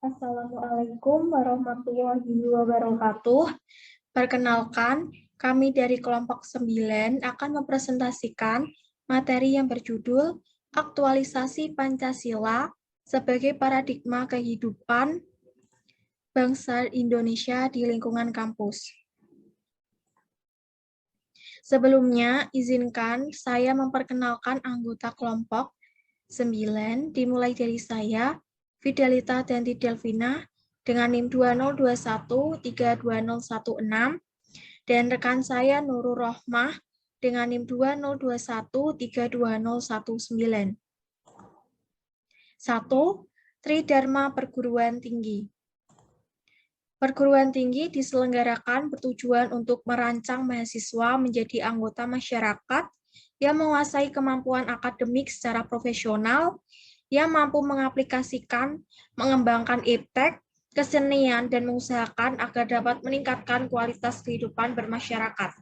Assalamualaikum warahmatullahi wabarakatuh. Perkenalkan, kami dari kelompok 9 akan mempresentasikan materi yang berjudul Aktualisasi Pancasila sebagai Paradigma Kehidupan Bangsa Indonesia di Lingkungan Kampus. Sebelumnya, izinkan saya memperkenalkan anggota kelompok 9, dimulai dari saya, Fidelita Danti Delvina, dengan NIM 2021-32016, dan rekan saya Nurul Rohmah, dengan NIM 2021-32019. 1. Tridharma Perguruan Tinggi. Perguruan tinggi diselenggarakan bertujuan untuk merancang mahasiswa menjadi anggota masyarakat yang menguasai kemampuan akademik secara profesional, yang mampu mengaplikasikan, mengembangkan iptek, kesenian, dan mengusahakan agar dapat meningkatkan kualitas kehidupan bermasyarakat.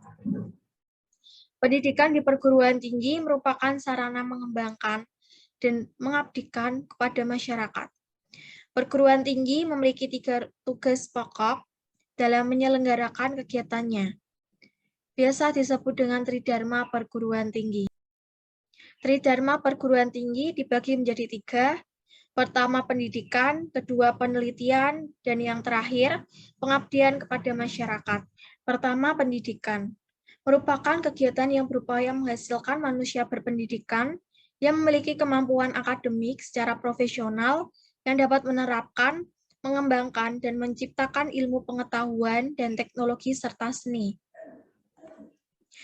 Pendidikan di perguruan tinggi merupakan sarana mengembangkan dan mengabdikan kepada masyarakat. Perguruan tinggi memiliki 3 tugas pokok dalam menyelenggarakan kegiatannya. Biasa disebut dengan Tridharma Perguruan Tinggi. Tridharma Perguruan Tinggi dibagi menjadi 3. Pertama, pendidikan, kedua, penelitian, dan yang terakhir, pengabdian kepada masyarakat. Pertama, pendidikan. Merupakan kegiatan yang berupaya menghasilkan manusia berpendidikan yang memiliki kemampuan akademik secara profesional yang dapat menerapkan, mengembangkan, dan menciptakan ilmu pengetahuan dan teknologi serta seni.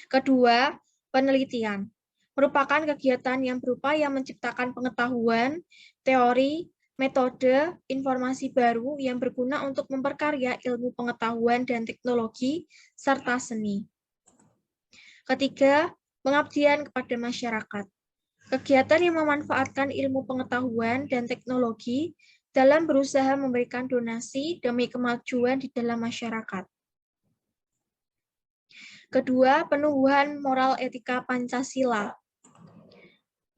Kedua, penelitian. Merupakan kegiatan yang berupaya menciptakan pengetahuan, teori, metode, informasi baru yang berguna untuk memperkarya ilmu pengetahuan dan teknologi, serta seni. Ketiga, pengabdian kepada masyarakat. Kegiatan yang memanfaatkan ilmu pengetahuan dan teknologi dalam berusaha memberikan donasi demi kemajuan di dalam masyarakat. Kedua, penumbuhan moral etika Pancasila.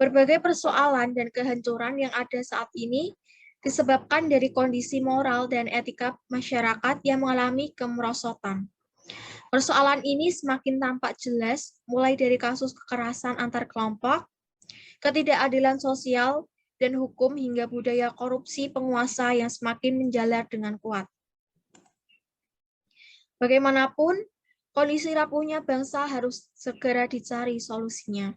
Berbagai persoalan dan kehancuran yang ada saat ini disebabkan dari kondisi moral dan etika masyarakat yang mengalami kemerosotan. Persoalan ini semakin tampak jelas mulai dari kasus kekerasan antar kelompok, ketidakadilan sosial, dan hukum hingga budaya korupsi penguasa yang semakin menjalar dengan kuat. Bagaimanapun, kondisi rapuhnya bangsa harus segera dicari solusinya.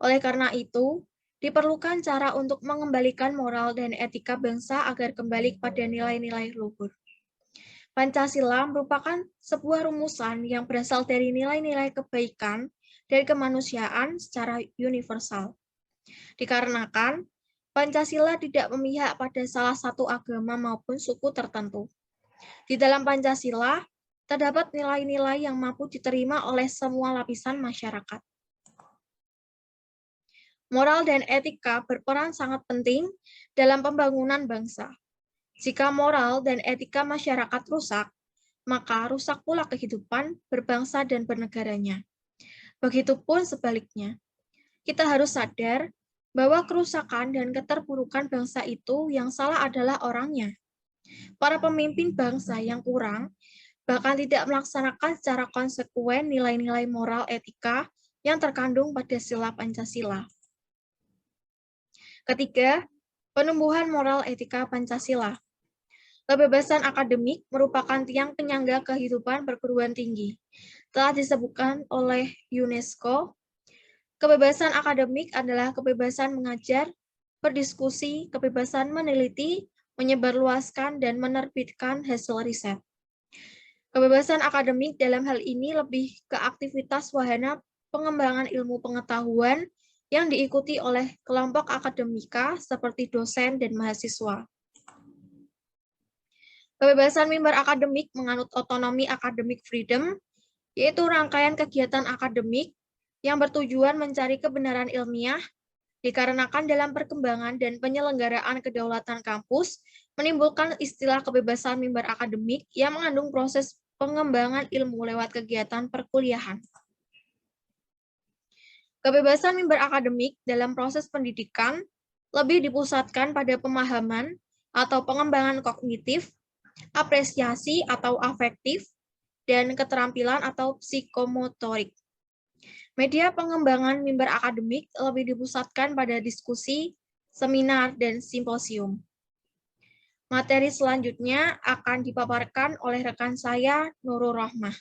Oleh karena itu, diperlukan cara untuk mengembalikan moral dan etika bangsa agar kembali kepada nilai-nilai luhur. Pancasila merupakan sebuah rumusan yang berasal dari nilai-nilai kebaikan dan kemanusiaan secara universal. Dikarenakan, Pancasila tidak memihak pada salah satu agama maupun suku tertentu. Di dalam Pancasila, terdapat nilai-nilai yang mampu diterima oleh semua lapisan masyarakat. Moral dan etika berperan sangat penting dalam pembangunan bangsa. Jika moral dan etika masyarakat rusak, maka rusak pula kehidupan berbangsa dan bernegaranya. Begitupun sebaliknya. Kita harus sadar bahwa kerusakan dan keterpurukan bangsa itu yang salah adalah orangnya. Para pemimpin bangsa yang kurang, bahkan tidak melaksanakan secara konsekuen nilai-nilai moral etika yang terkandung pada sila Pancasila. Ketiga, penumbuhan moral etika Pancasila. Kebebasan akademik merupakan tiang penyangga kehidupan perguruan tinggi. Telah disebutkan oleh UNESCO, kebebasan akademik adalah kebebasan mengajar, berdiskusi, kebebasan meneliti, menyebarluaskan, dan menerbitkan hasil riset. Kebebasan akademik dalam hal ini lebih ke aktivitas wahana pengembangan ilmu pengetahuan yang diikuti oleh kelompok akademika seperti dosen dan mahasiswa. Kebebasan mimbar akademik menganut otonomi academic freedom, yaitu rangkaian kegiatan akademik yang bertujuan mencari kebenaran ilmiah, dikarenakan dalam perkembangan dan penyelenggaraan kedaulatan kampus menimbulkan istilah kebebasan mimbar akademik yang mengandung proses pengembangan ilmu lewat kegiatan perkuliahan. Kebebasan mimbar akademik dalam proses pendidikan lebih dipusatkan pada pemahaman atau pengembangan kognitif, apresiasi atau afektif, dan keterampilan atau psikomotorik. Media pengembangan mimbar akademik lebih dipusatkan pada diskusi, seminar, dan simposium. Materi selanjutnya akan dipaparkan oleh rekan saya, Nurul Rahmah.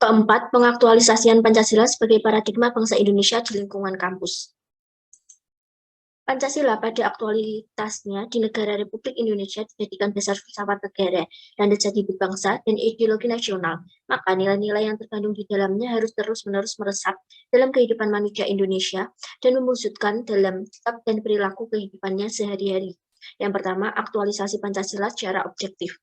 Keempat, pengaktualisasian Pancasila sebagai paradigma bangsa Indonesia di lingkungan kampus. Pancasila pada aktualitasnya di negara Republik Indonesia dijadikan dasar filsafat negara, landasan hidup bangsa, dan ideologi nasional. Maka nilai-nilai yang terkandung di dalamnya harus terus-menerus meresap dalam kehidupan manusia Indonesia dan mewujudkan dalam sikap dan perilaku kehidupannya sehari-hari. Yang pertama, aktualisasi Pancasila secara objektif.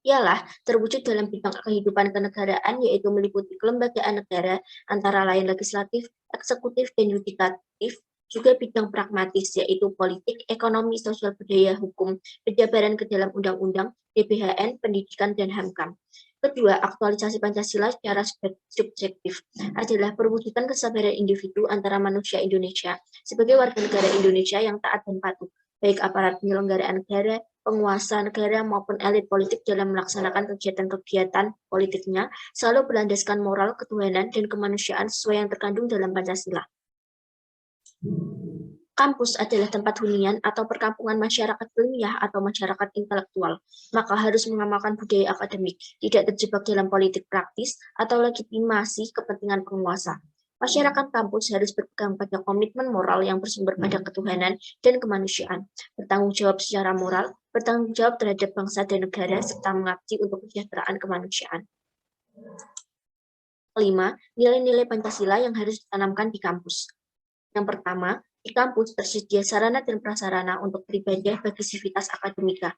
Ialah terwujud dalam bidang kehidupan kenegaraan, yaitu meliputi kelembagaan negara, antara lain legislatif, eksekutif, dan yudikatif, juga bidang pragmatis, yaitu politik, ekonomi, sosial budaya, hukum, penjabaran ke dalam undang-undang, GBHN, pendidikan, dan HAMKAM. Kedua, aktualisasi Pancasila secara subjektif adalah perwujudan kesadaran individu antara manusia Indonesia sebagai warga negara Indonesia yang taat dan patuh, baik aparat penyelenggaraan negara, penguasa negara, maupun elit politik dalam melaksanakan kegiatan-kegiatan politiknya, selalu berlandaskan moral, ketuhanan, dan kemanusiaan sesuai yang terkandung dalam Pancasila. Kampus adalah tempat hunian atau perkampungan masyarakat ilmiah atau masyarakat intelektual, maka harus mengamalkan budaya akademik, tidak terjebak dalam politik praktis atau legitimasi kepentingan penguasa. Masyarakat kampus harus berpegang pada komitmen moral yang bersumber pada ketuhanan dan kemanusiaan, bertanggung jawab secara moral, bertanggung jawab terhadap bangsa dan negara, serta mengabdi untuk kesejahteraan kemanusiaan. Kelima, nilai-nilai Pancasila yang harus ditanamkan di kampus. Yang pertama, di kampus tersedia sarana dan prasarana untuk beribadah bagi sivitas akademika.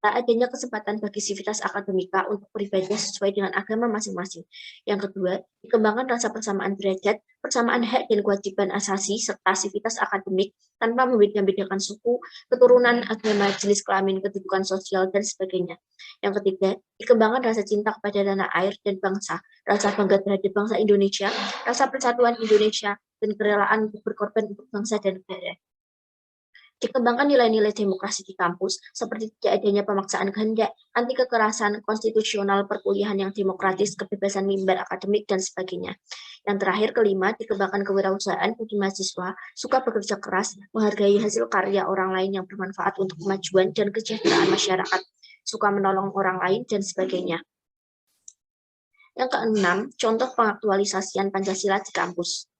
Tak adanya kesempatan bagi sivitas akademika untuk beribadah sesuai dengan agama masing-masing. Yang kedua, dikembangkan rasa persamaan derajat, persamaan hak dan kewajiban asasi, serta sivitas akademik tanpa membeda-bedakan suku, keturunan, agama, jenis kelamin, kedudukan sosial, dan sebagainya. Yang ketiga, dikembangkan rasa cinta kepada tanah air dan bangsa, rasa bangga terhadap bangsa Indonesia, rasa persatuan Indonesia, dan kerelaan untuk berkorban untuk bangsa dan negara. Dikembangkan nilai-nilai demokrasi di kampus, seperti tidak adanya pemaksaan kehendak, anti kekerasan, konstitusional, perkuliahan yang demokratis, kebebasan mimbar akademik, dan sebagainya. Yang terakhir, kelima, dikembangkan kewirausahaan bagi mahasiswa, suka bekerja keras, menghargai hasil karya orang lain yang bermanfaat untuk kemajuan dan kesejahteraan masyarakat, suka menolong orang lain, dan sebagainya. Yang keenam, contoh pengaktualisasian Pancasila di kampus.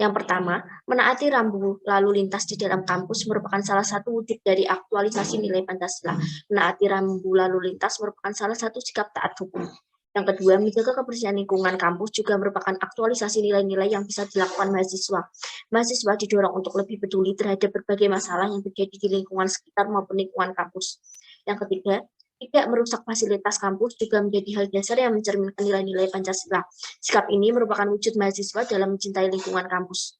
Yang pertama, menaati rambu lalu lintas di dalam kampus merupakan salah satu wujud dari aktualisasi nilai Pancasila. Menaati rambu lalu lintas merupakan salah satu sikap taat hukum. Yang kedua, menjaga kebersihan lingkungan kampus juga merupakan aktualisasi nilai-nilai yang bisa dilakukan mahasiswa. Mahasiswa didorong untuk lebih peduli terhadap berbagai masalah yang terjadi di lingkungan sekitar maupun lingkungan kampus. Yang ketiga, tidak merusak fasilitas kampus juga menjadi hal dasar yang mencerminkan nilai-nilai Pancasila. Sikap ini merupakan wujud mahasiswa dalam mencintai lingkungan kampus.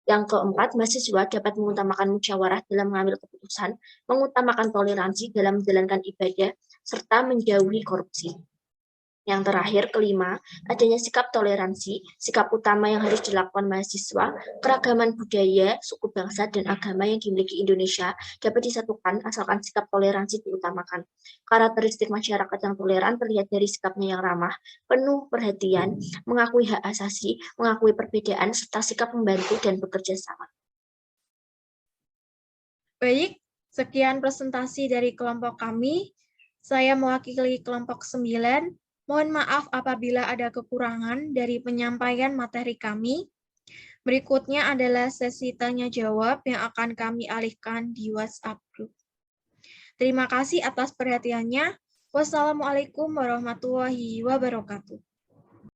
Yang keempat, mahasiswa dapat mengutamakan musyawarah dalam mengambil keputusan, mengutamakan toleransi dalam menjalankan ibadah, serta menjauhi korupsi. Yang terakhir, kelima, adanya sikap toleransi, sikap utama yang harus dilakukan mahasiswa, keragaman budaya, suku bangsa, dan agama yang dimiliki Indonesia dapat disatukan asalkan sikap toleransi diutamakan. Karakteristik masyarakat yang toleran terlihat dari sikapnya yang ramah, penuh perhatian, mengakui hak asasi, mengakui perbedaan, serta sikap membantu dan bekerja sama. Baik, sekian presentasi dari kelompok kami. Saya mewakili kelompok 9. Mohon maaf apabila ada kekurangan dari penyampaian materi kami. Berikutnya adalah sesi tanya-jawab yang akan kami alihkan di WhatsApp Group. Terima kasih atas perhatiannya. Wassalamualaikum warahmatullahi wabarakatuh.